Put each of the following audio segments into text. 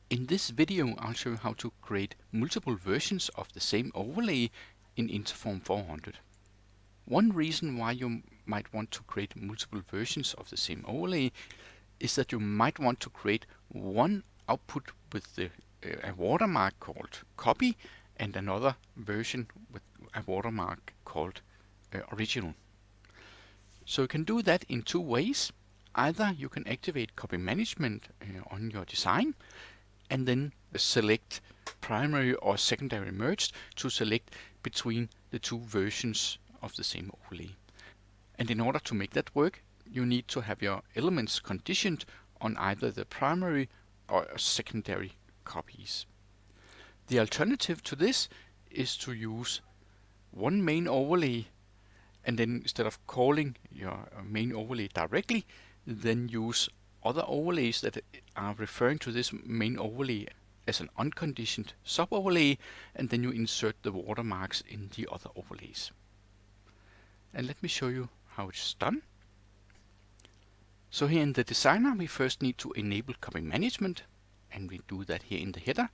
In this video, I'll show you how to create multiple versions of the same overlay in InterForm400. One reason why you might want to create multiple versions of the same overlay is that you might want to create one output with a watermark called copy and another version with a watermark called original. So you can do that in two ways. Either you can activate copy management on your design and then select primary or secondary merged to select between the two versions of the same overlay. And in order to make that work, you need to have your elements conditioned on either the primary or secondary copies. The alternative to this is to use one main overlay, and then instead of calling your main overlay directly, then use other overlays that are referring to this main overlay as an unconditioned sub-overlay, and then you insert the watermarks in the other overlays. And let me show you how it's done. So here in the designer, we first need to enable copy management, and we do that here in the header.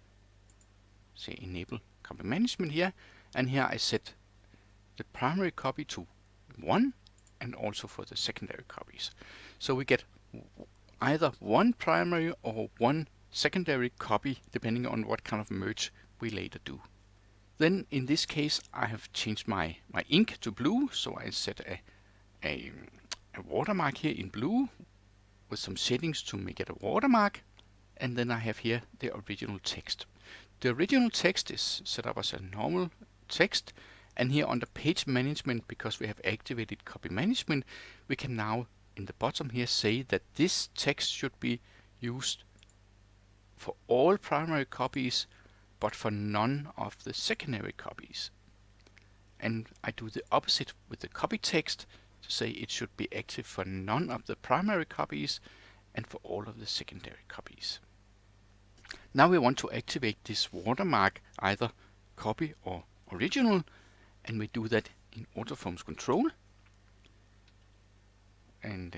Say enable copy management here, and here I set the primary copy to 1 and also for the secondary copies. So we get either one primary or one secondary copy depending on what kind of merge we later do. Then in this case I have changed my ink to blue, so I set a watermark here in blue with some settings to make it a watermark, and then I have here the original text. The original text is set up as a normal text, and here under page management, because we have activated copy management, we can now in the bottom here say that this text should be used for all primary copies but for none of the secondary copies. And I do the opposite with the copy text to say it should be active for none of the primary copies and for all of the secondary copies. Now we want to activate this watermark, either copy or original, and we do that in AutoForm's control. And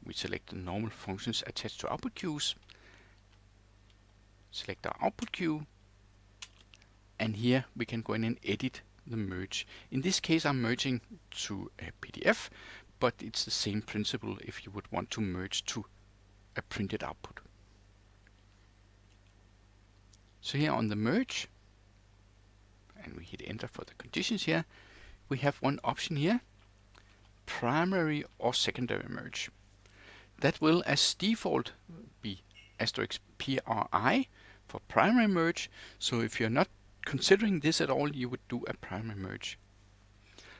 we select the normal functions attached to output queues. Select our output queue, and here we can go in and edit the merge. In this case I'm merging to a PDF, but it's the same principle if you would want to merge to a printed output. So here on the merge, and we hit enter for the conditions here, we have one option here, primary or secondary merge. That will as default be *PRI for primary merge, so if you're not considering this at all, you would do a primary merge.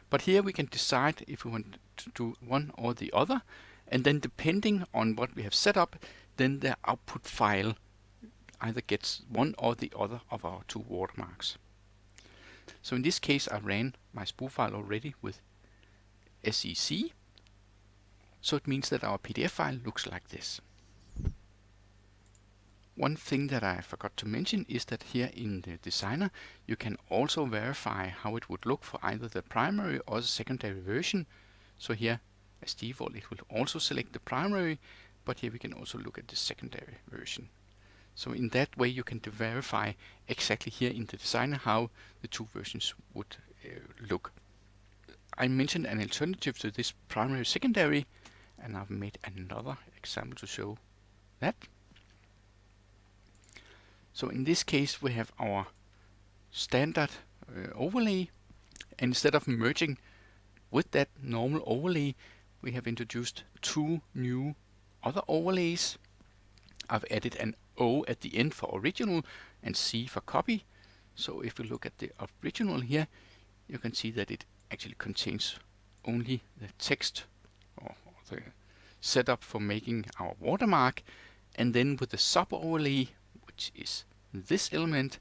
But here we can decide if we want to do one or the other, and then depending on what we have set up, then the output file either gets one or the other of our two watermarks. So in this case I ran my spoof file already with SEC, so it means that our PDF file looks like this. One thing that I forgot to mention is that here in the designer you can also verify how it would look for either the primary or the secondary version. So here as default it will also select the primary, but here we can also look at the secondary version. So in that way you can verify exactly here in the designer how the two versions would look. I mentioned an alternative to this primary secondary, and I've made another example to show that. So in this case we have our standard overlay, and instead of merging with that normal overlay, we have introduced two new other overlays. I've added an O at the end for original and C for copy. So if we look at the original here, you can see that it actually contains only the text or the setup for making our watermark, and then with the sub overlay, which is this element,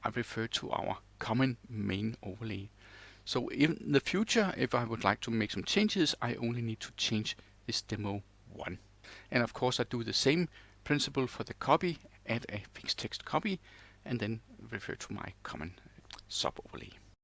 I refer to our common main overlay. So in the future, if I would like to make some changes, I only need to change this demo 1. And of course I do the same principle for the copy, add a fixed text copy, and then refer to my common sub overlay.